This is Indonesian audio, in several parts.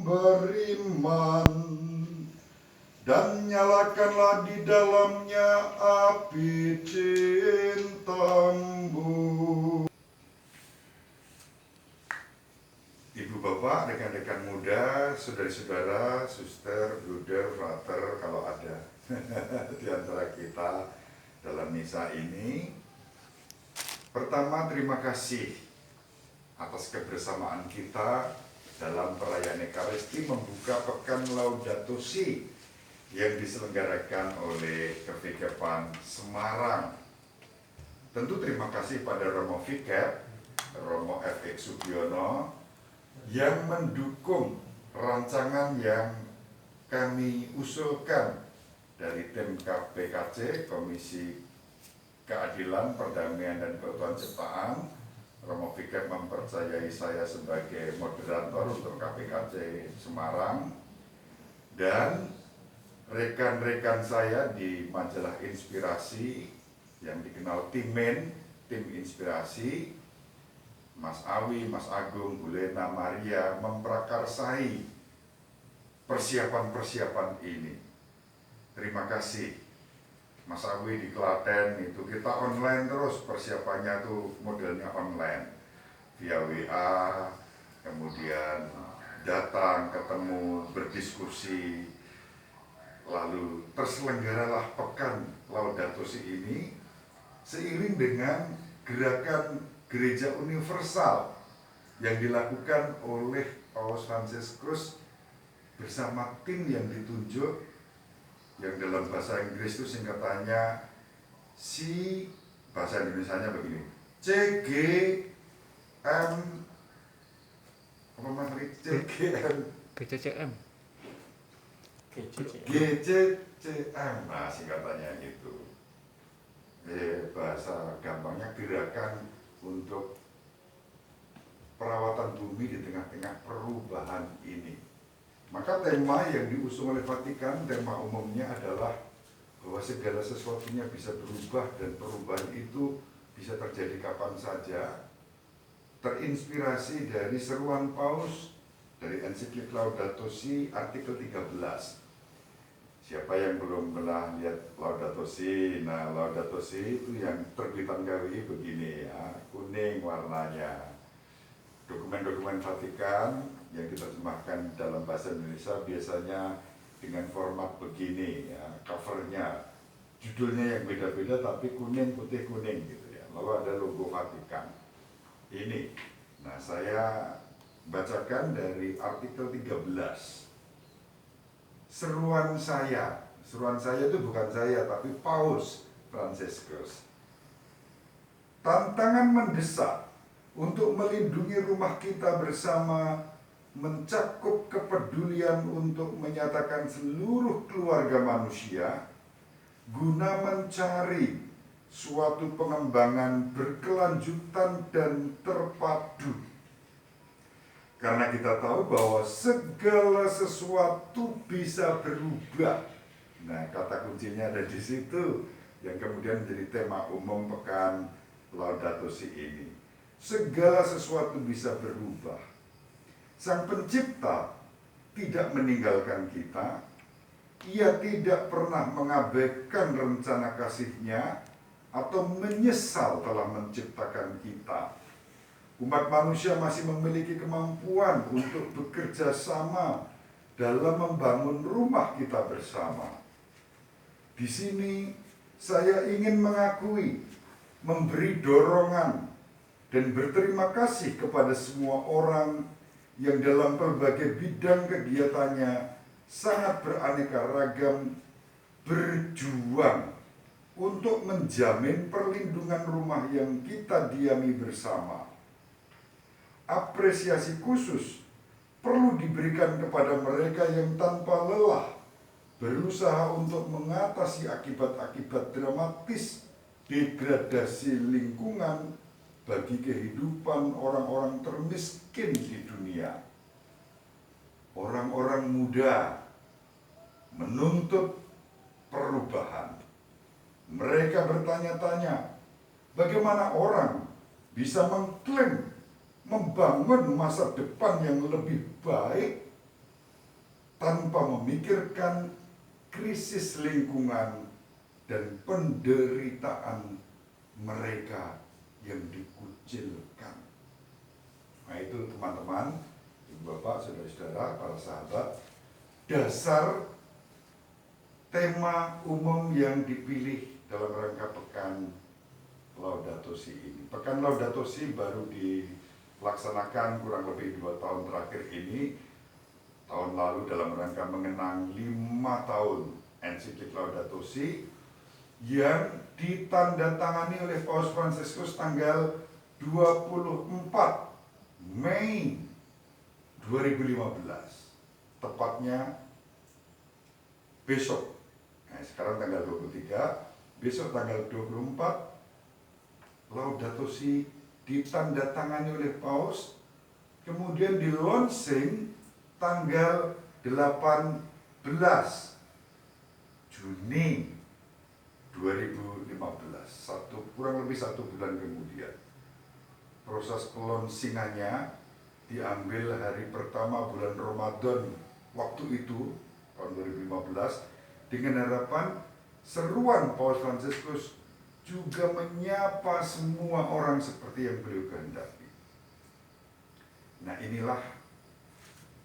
beriman, dan nyalakanlah di dalamnya api cintamu. Ibu bapak, rekan-rekan muda, saudara-saudara, suster, bruder, frater, kalau ada di antara kita dalam misa ini. Pertama, terima kasih atas kebersamaan kita dalam perayaan Ekaristi membuka Pekan Laudato Si yang diselenggarakan oleh Kevikepan Semarang. Tentu terima kasih pada Romo Vikep, Romo F.X. Sugiono yang mendukung rancangan yang kami usulkan dari tim KPKC, Komisi Keadilan, Perdamaian dan Keutuhan Ciptaan. Romo Vikep mempercayai saya sebagai moderator untuk KPKC Semarang, dan rekan-rekan saya di majalah Inspirasi yang dikenal Timen, tim Inspirasi, Mas Awi, Mas Agung, Bu Lena, Maria memprakarsai persiapan-persiapan ini. Terima kasih. Mas Awi di Klaten itu kita online terus, persiapannya tuh modelnya online via WA, kemudian datang, ketemu, berdiskusi, lalu terselenggaralah Pekan Laudato Si ini seiring dengan gerakan Gereja Universal yang dilakukan oleh Paus Fransiskus bersama tim yang ditunjuk, yang dalam bahasa Inggris itu singkatannya bahasa Indonesianya begini, CGM, apa namanya? GCCM. GCCM, nah singkatannya gitu. Bahasa gampangnya gerakan untuk perawatan bumi di tengah-tengah perubahan ini. Maka tema yang diusung oleh Vatikan, tema umumnya adalah bahwa segala sesuatunya bisa berubah dan perubahan itu bisa terjadi kapan saja. Terinspirasi dari seruan Paus dari ensiklik Laudato Si artikel 13. Siapa yang belum pernah lihat Laudato Si? Nah, Laudato Si itu yang terbitan KWI begini ya, kuning warnanya. Dokumen-dokumen Vatikan yang diterjemahkan dalam bahasa Indonesia biasanya dengan format begini ya, covernya, judulnya yang beda-beda tapi kuning, putih, kuning gitu ya. Lalu ada logo Vatikan ini. Nah, saya bacakan dari artikel 13. Seruan saya itu bukan saya tapi Paus Fransiskus. Tantangan mendesak untuk melindungi rumah kita bersama mencakup kepedulian untuk menyatakan seluruh keluarga manusia guna mencari suatu pengembangan berkelanjutan dan terpadu. Karena kita tahu bahwa segala sesuatu bisa berubah. Nah, kata kuncinya ada di situ yang kemudian menjadi tema umum Pekan Laudato Si ini. Segala sesuatu bisa berubah. Sang Pencipta tidak meninggalkan kita. Ia tidak pernah mengabaikan rencana kasih-Nya atau menyesal telah menciptakan kita. Umat manusia masih memiliki kemampuan untuk bekerja sama dalam membangun rumah kita bersama. Di sini saya ingin mengakui, memberi dorongan, dan berterima kasih kepada semua orang yang dalam berbagai bidang kegiatannya sangat beraneka ragam berjuang untuk menjamin perlindungan rumah yang kita diami bersama. Apresiasi khusus perlu diberikan kepada mereka yang tanpa lelah berusaha untuk mengatasi akibat-akibat dramatis degradasi lingkungan bagi kehidupan orang-orang termiskin di dunia. Orang-orang muda menuntut perubahan. Mereka bertanya-tanya, bagaimana orang bisa mengklaim membangun masa depan yang lebih baik memikirkan krisis lingkungan dan penderitaan mereka yang dikucilkan. Nah itu teman-teman, ibu bapak, saudara-saudara, para sahabat, dasar tema umum yang dipilih dalam rangka Pekan Laudato Si ini. Pekan Laudato Si baru dilaksanakan kurang lebih 2 tahun terakhir ini. Tahun lalu dalam rangka mengenang 5 tahun ensiklik Laudato Si yang ditandatangani oleh Paus Fransiskus tanggal 24 Mei 2015, tepatnya besok. Nah, sekarang tanggal 23, besok tanggal 24 Laudato Si ditandatangani oleh Paus, kemudian di launching tanggal 18 Juni 2015, kurang lebih 1 bulan kemudian. Proses pelonsingannya diambil hari pertama bulan Ramadan waktu itu, tahun 2015, dengan harapan seruan Paus Fransiskus juga menyapa semua orang seperti yang beliau kehendaki. Nah inilah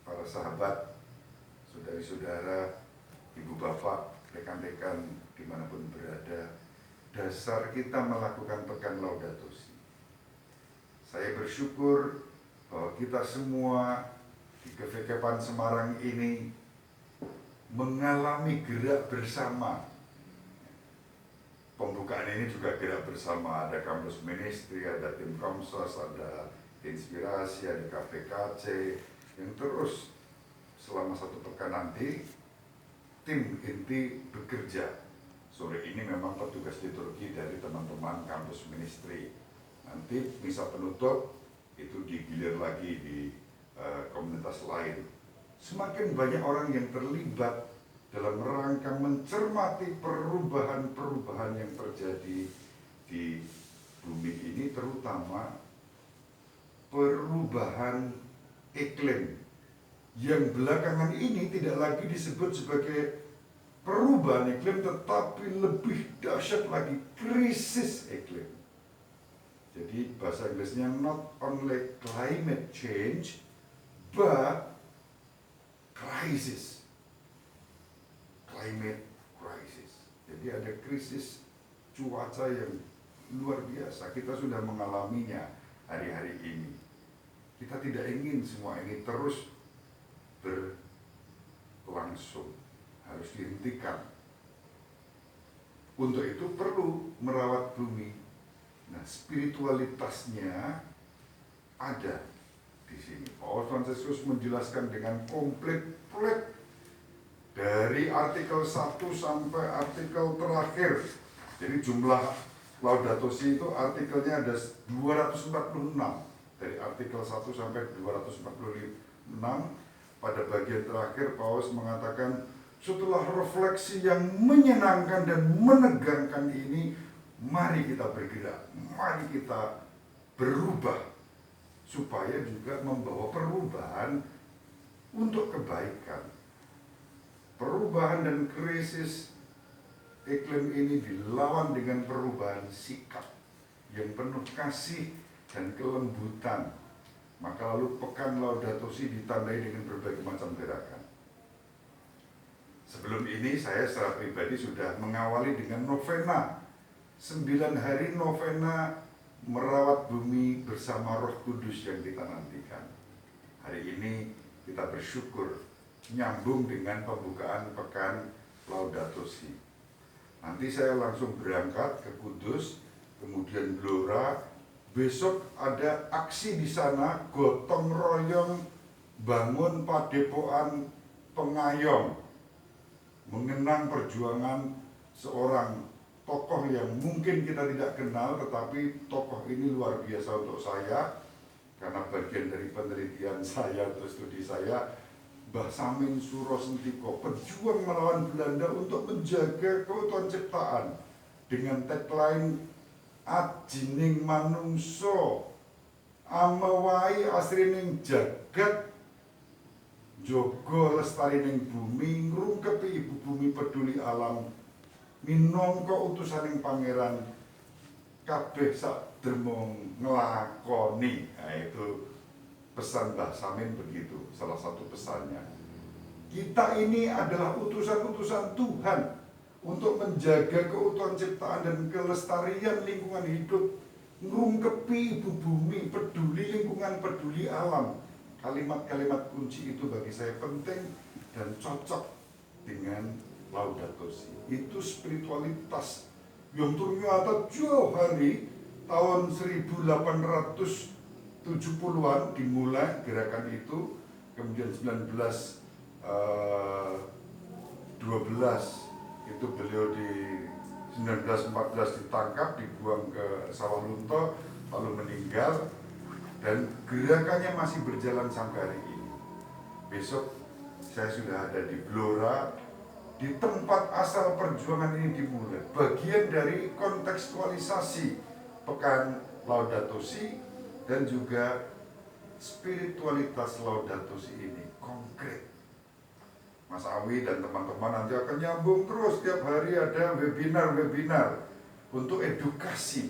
para sahabat, saudari-saudara, ibu bapak, rekan-rekan dimanapun berada, dasar kita melakukan Pekan Laudato Si. Saya bersyukur bahwa kita semua di GVKPAN Semarang ini mengalami gerak bersama. Pembukaan ini juga gerak bersama, ada kampus ministry, ada tim Komsos, ada Inspirasi, ada KPKC, yang terus selama 1 pekan nanti tim inti bekerja. Sore ini memang petugas liturgi dari teman-teman kampus ministry. Nanti misa penutup itu digilir lagi di komunitas lain. Semakin banyak orang yang terlibat dalam rangka mencermati perubahan-perubahan yang terjadi di bumi ini, terutama perubahan iklim yang belakangan ini tidak lagi disebut sebagai perubahan iklim, tetapi lebih dahsyat lagi, krisis iklim. Jadi bahasa Inggrisnya not only climate change, but crisis. Climate crisis. Jadi ada krisis cuaca yang luar biasa. Kita sudah mengalaminya hari-hari ini. Kita tidak ingin semua ini terus berlangsung. Harus dihentikan. Untuk itu perlu merawat bumi. Nah, spiritualitasnya ada di sini. Paus Fransiskus menjelaskan dengan komplit dari artikel 1 sampai artikel terakhir. Jadi jumlah Laudato Si itu artikelnya ada 246. Dari artikel 1 sampai 246. Pada bagian terakhir Paus mengatakan, setelah refleksi yang menyenangkan dan menegangkan ini, mari kita bergerak, mari kita berubah, supaya juga membawa perubahan untuk kebaikan. Perubahan dan krisis iklim ini dilawan dengan perubahan sikap yang penuh kasih dan kelembutan. Maka lalu Pekan Laudato Si ditandai dengan berbagai macam gerakan. Sebelum ini saya secara pribadi sudah mengawali dengan novena. 9 hari novena merawat bumi bersama Roh Kudus yang kita nantikan. Hari ini kita bersyukur nyambung dengan pembukaan Pekan Laudato Si. Nanti saya langsung berangkat ke Kudus, kemudian Blora. Besok ada aksi di sana, gotong royong bangun padepokan Pengayom, mengenang perjuangan seorang tokoh yang mungkin kita tidak kenal, tetapi tokoh ini luar biasa untuk saya karena bagian dari penelitian saya atau studi saya. Mbah Samin Suro Sentiko, pejuang melawan Belanda untuk menjaga keutuhan ciptaan dengan tagline Ajining manungso amewai asrining jagat Jogo lestari ning bumi, ngrungkepi ibu bumi peduli alam, minangka utusaning pangeran kabeh sak dermong nglakoni. Nah, itu pesan Mbah Samin begitu, salah satu pesannya. Kita ini adalah utusan-utusan Tuhan untuk menjaga keutuhan ciptaan dan kelestarian lingkungan hidup, ngrungkepi ibu bumi, peduli lingkungan, peduli alam. Kalimat-kalimat kunci itu bagi saya penting dan cocok dengan Laudato Si. Itu spiritualitas yang ternyata jauh hari tahun 1870-an dimulai gerakan itu, kemudian 1912 itu beliau di 1914 ditangkap, dibuang ke Sawah Lunto, lalu meninggal, dan gerakannya masih berjalan sampai hari ini. Besok saya sudah ada di Blora, di tempat asal perjuangan ini dimulai. Bagian dari kontekstualisasi Pekan Laudato Si dan juga spiritualitas Laudato Si ini konkret. Mas Awi dan teman-teman nanti akan nyambung terus, tiap hari ada webinar-webinar untuk edukasi,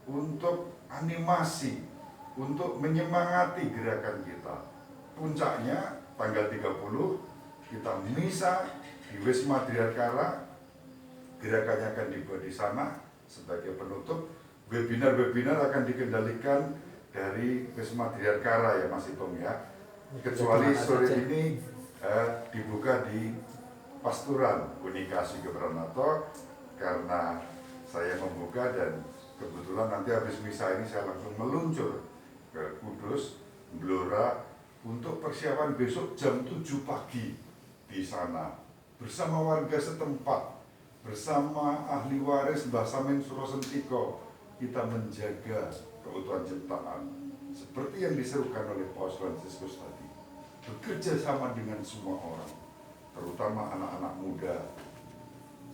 untuk animasi, untuk menyemangati gerakan kita. Puncaknya tanggal 30 kita misa di Wisma Dirgakara, gerakannya akan dibuat di sana sebagai penutup. Webinar-webinar akan dikendalikan dari Wisma Dirgakara ya Mas Ibong ya. Kecuali sore ini dibuka di Pasturan Unikasi Kebranato karena saya membuka, dan kebetulan nanti habis misa ini saya langsung meluncur ke Kudus, Blora, untuk persiapan besok jam 7 pagi di sana bersama warga setempat, bersama ahli waris Mbah Samin Surosentiko. Kita menjaga keutuhan ciptaan seperti yang diserukan oleh Paus Fransiskus tadi, bekerja sama dengan semua orang, terutama anak-anak muda.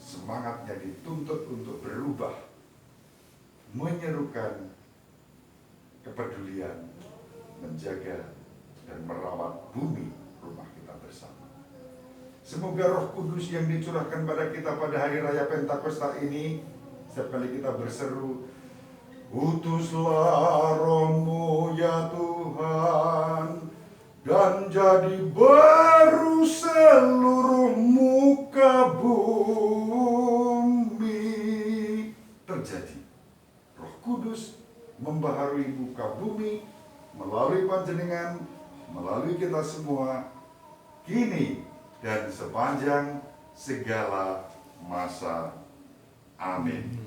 Semangatnya dituntut untuk berubah, menyerukan kepedulian, menjaga dan merawat bumi rumah kita bersama. Semoga Roh Kudus yang dicurahkan pada kita pada hari raya Pentakosta ini, setiap kali kita berseru, utuslah Roh-Mu ya Tuhan, dan jadi baru seluruh muka bumi. Terjadi. Roh Kudus membaharui muka bumi melalui panjenengan, melalui kita semua, kini dan sepanjang segala masa. Amin.